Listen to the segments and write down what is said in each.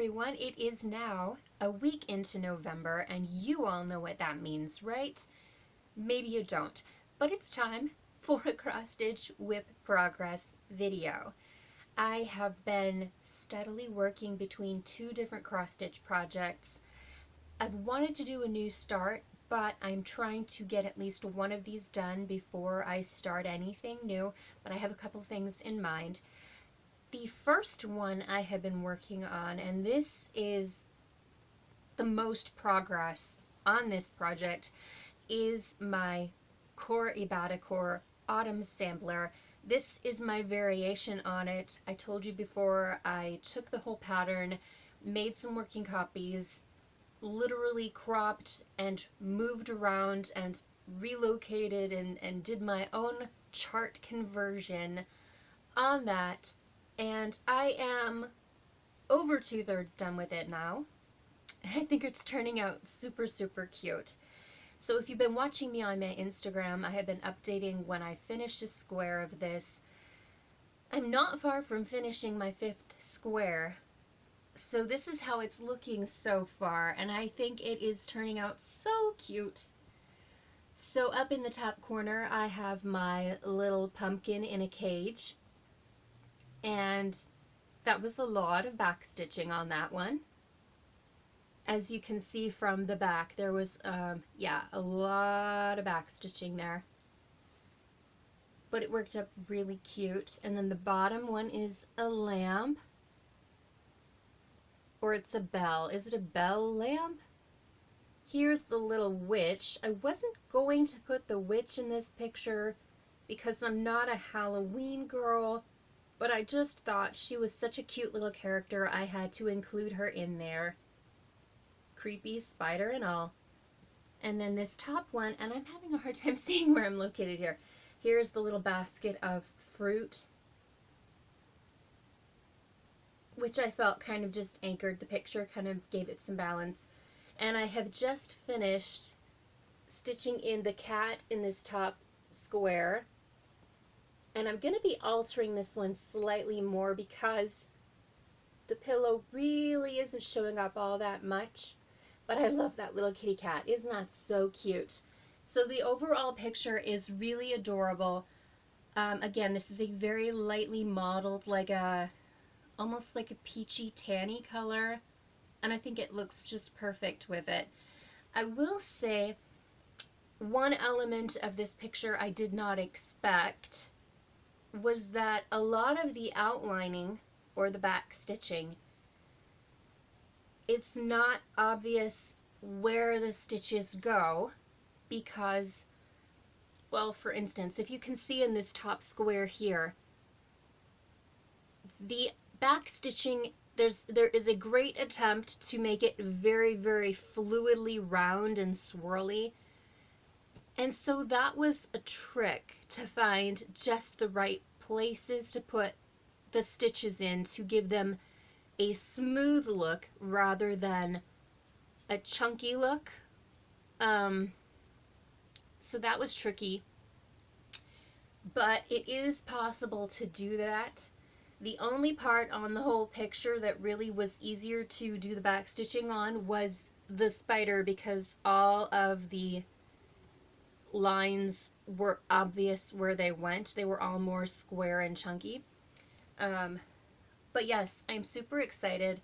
everyone. It is now a week into November, and you all know what that means, right? Maybe you don't, but it's time for a cross-stitch whip progress video. I have been steadily working between two different cross-stitch projects. I've wanted to do a new start, but I'm trying to get at least one of these done before I start anything new, but I have a couple things in mind. The first one I have been working on, and this is the most progress on this project, is my Core Ibatacore Autumn Sampler. This is my variation on it. I told you before, I took the whole pattern, made some working copies, literally cropped and moved around and relocated and did my own chart conversion on that. And I am over 2/3 done with it now. I think it's turning out super, super cute. So if you've been watching me on my Instagram, I have been updating when I finish a square of this. I'm not far from finishing my 5th square. So this is how it's looking so far, and I think it is turning out so cute. So up in the top corner, I have my little pumpkin in a cage. And that was a lot of back stitching on that one. As you can see from the back, there was, yeah, a lot of back stitching there. But it worked up really cute. And then the bottom one is a lamp. Or it's a bell. Is it a bell lamp? Here's the little witch. I wasn't going to put the witch in this picture because I'm not a Halloween girl. But I just thought she was such a cute little character, I had to include her in there. Creepy spider and all. And then this top one, and I'm having a hard time seeing where I'm located here. Here's the little basket of fruit, which I felt kind of just anchored the picture, kind of gave it some balance. And I have just finished stitching in the cat in this top square. And I'm going to be altering this one slightly more because the pillow really isn't showing up all that much. But I love that little kitty cat. Isn't that so cute? So the overall picture is really adorable. Again, this is a very lightly modeled, like almost like a peachy tanny color. And I think it looks just perfect with it. I will say one element of this picture I did not expect was that a lot of the outlining, or the back stitching, it's not obvious where the stitches go because, well, for instance, if you can see in this top square here, the back stitching, there is a great attempt to make it very, very fluidly round and swirly. And so that was a trick to find just the right places to put the stitches in to give them a smooth look rather than a chunky look. So that was tricky, but it is possible to do that. The only part on the whole picture that really was easier to do the back stitching on was the spider, because all of the lines were obvious where they went. They were all more square and chunky. But yes, I'm super excited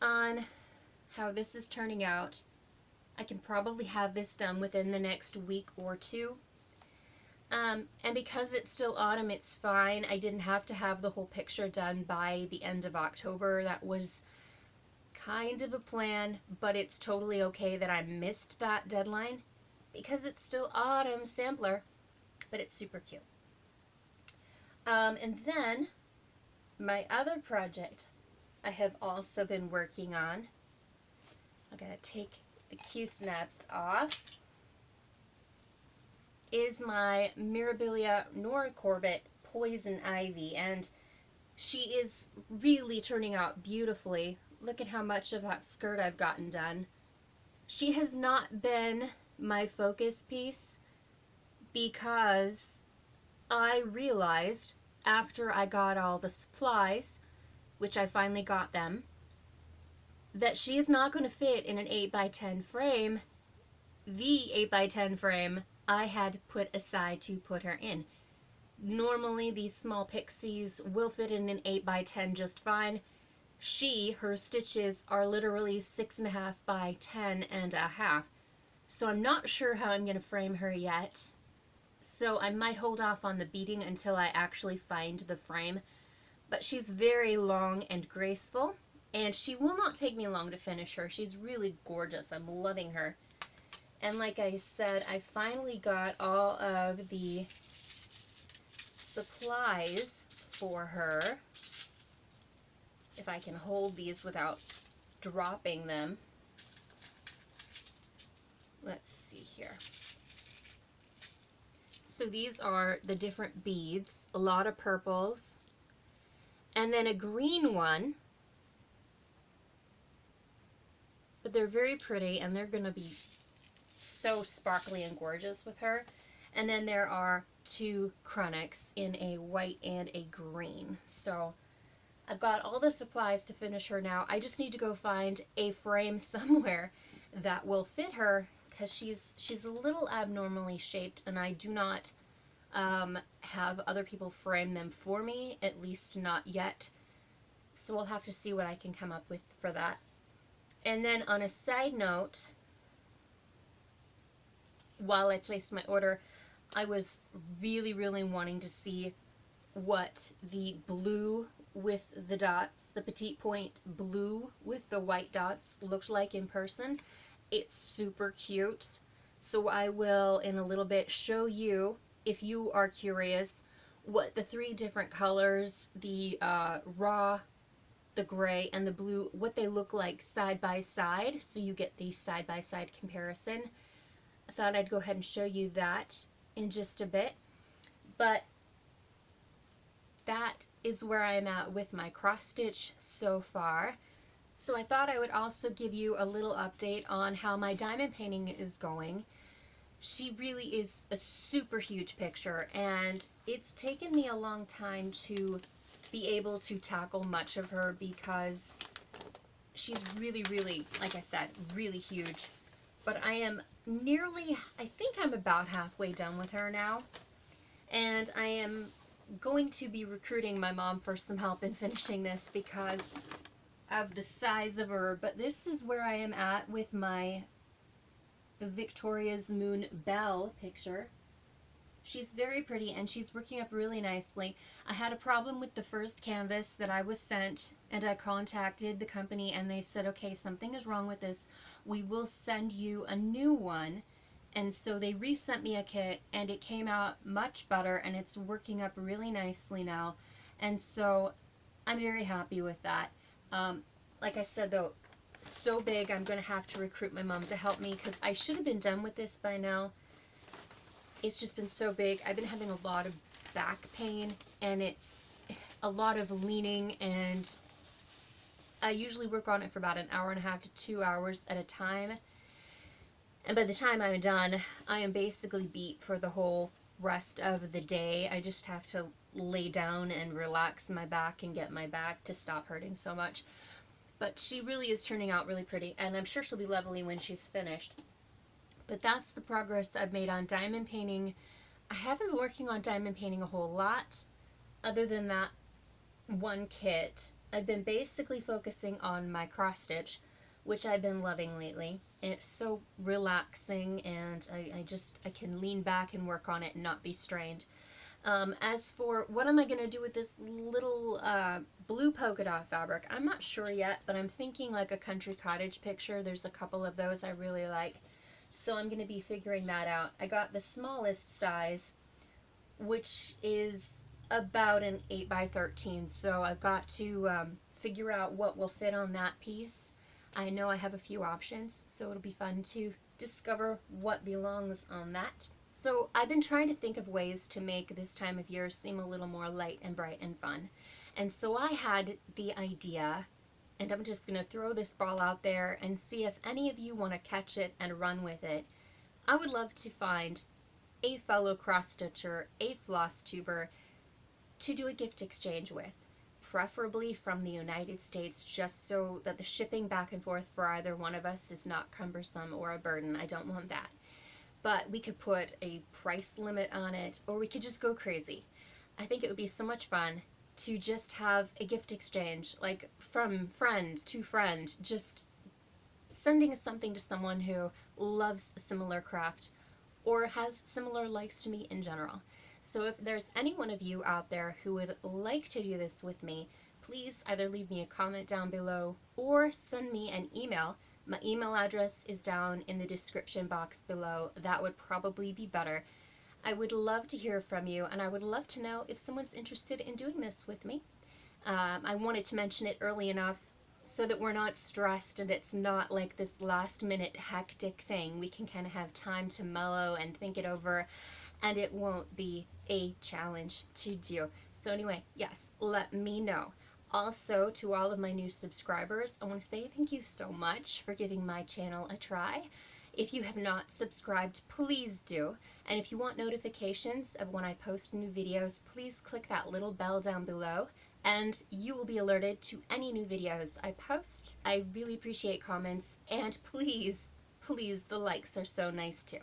on how this is turning out. I can probably have this done within the next week or two. And because it's still autumn, it's fine. I didn't have to have the whole picture done by the end of October. That was kind of a plan, but it's totally okay that I missed that deadline because it's still autumn sampler, but it's super cute. And then my other project I have also been working on, I gotta take the Q-snaps off, is my Mirabilia Nora Corbett Poison Ivy, and she is really turning out beautifully. Look at how much of that skirt I've gotten done. She has not been my focus piece because I realized after I got all the supplies, which I finally got them, that she is not going to fit in an 8x10 frame. The 8x10 frame I had put aside to put her in. Normally these small pixies will fit in an 8x10 just fine. Her stitches are literally 6.5 by 10.5. So I'm not sure how I'm going to frame her yet. So I might hold off on the beading until I actually find the frame. But she's very long and graceful, and she will not take me long to finish her. She's really gorgeous. I'm loving her. And like I said, I finally got all of the supplies for her. If I can hold these without dropping them. Let's see here. So these are the different beads, a lot of purples, and then a green one. But they're very pretty, and they're going to be so sparkly and gorgeous with her. And then there are 2 chronics in a white and a green. So I've got all the supplies to finish her now. I just need to go find a frame somewhere that will fit her, because she's a little abnormally shaped, and I do not have other people frame them for me, at least not yet. So we'll have to see what I can come up with for that. And then on a side note, while I placed my order, I was really wanting to see what the blue with the dots, the petite point blue with the white dots, looked like in person. It's super cute. So I will in a little bit show you, if you are curious, what the 3 different colors, the raw, the gray, and the blue, what they look like side by side, so you get the side by side comparison. I thought I'd go ahead and show you that in just a bit. But that is where I'm at with my cross stitch so far. So I thought I would also give you a little update on how my diamond painting is going. She really is a super huge picture, and it's taken me a long time to be able to tackle much of her because she's really, like I said, really huge. But I am I think I'm about halfway done with her now. And I am going to be recruiting my mom for some help in finishing this because of the size of her. But this is where I am at with my Victoria's Moon Belle picture. She's very pretty, and she's working up really nicely. I had a problem with the first canvas that I was sent, and I contacted the company, and they said, okay, something is wrong with this. We will send you a new one. And so they resent me a kit, and it came out much better, and it's working up really nicely now. And so I'm very happy with that. Like I said, though, so big, I'm going to have to recruit my mom to help me because I should have been done with this by now. It's just been so big. I've been having a lot of back pain, and it's a lot of leaning, and I usually work on it for about 1.5 hours to 2 hours at a time. And by the time I'm done, I am basically beat for the whole rest of the day. I just have to lay down and relax my back and get my back to stop hurting so much. But she really is turning out really pretty, and I'm sure she'll be lovely when she's finished. But that's the progress I've made on diamond painting. I haven't been working on diamond painting a whole lot, other than that one kit. I've been basically focusing on my cross stitch, which I've been loving lately. And it's so relaxing, and I can lean back and work on it and not be strained. As for what am I going to do with this little blue polka dot fabric, I'm not sure yet, but I'm thinking like a country cottage picture. There's a couple of those I really like. So I'm going to be figuring that out. I got the smallest size, which is about an 8x13. So I've got to figure out what will fit on that piece. I know I have a few options, so it'll be fun to discover what belongs on that. So I've been trying to think of ways to make this time of year seem a little more light and bright and fun. And so I had the idea, and I'm just going to throw this ball out there and see if any of you want to catch it and run with it. I would love to find a fellow cross-stitcher, a floss tuber, to do a gift exchange with. preferably from the United States, just so that the shipping back and forth for either one of us is not cumbersome or a burden. I don't want that. But we could put a price limit on it, or we could just go crazy. I think it would be so much fun to just have a gift exchange, like from friend to friend, just sending something to someone who loves a similar craft or has similar likes to me in general. So if there's any one of you out there who would like to do this with me, please either leave me a comment down below or send me an email. My email address is down in the description box below. That would probably be better. I would love to hear from you, and I would love to know if someone's interested in doing this with me. I wanted to mention it early enough so that we're not stressed and it's not like this last minute hectic thing. We can kind of have time to mellow and think it over, and it won't be a challenge to do. So anyway, yes, let me know. Also, to all of my new subscribers, I want to say thank you so much for giving my channel a try. If you have not subscribed, please do. And if you want notifications of when I post new videos, please click that little bell down below and you will be alerted to any new videos I post. I really appreciate comments, and please, please, the likes are so nice too.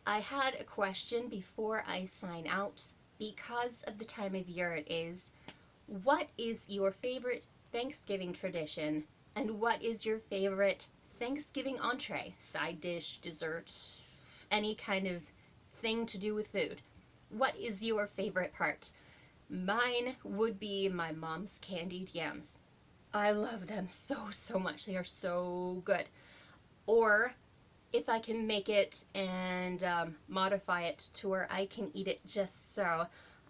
I had a question before I sign out, because of the time of year it is. What is your favorite Thanksgiving tradition, and what is your favorite Thanksgiving entree, side dish, dessert, any kind of thing to do with food? What is your favorite part? Mine would be my mom's candied yams. I love them so, so much. They are so good. Or if I can make it and modify it to where I can eat it just so,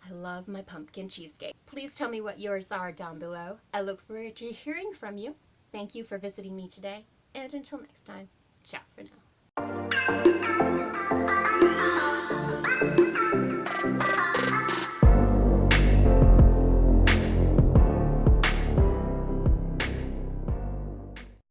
I love my pumpkin cheesecake. Please tell me what yours are down below. I look forward to hearing from you. Thank you for visiting me today, and until next time, ciao for now.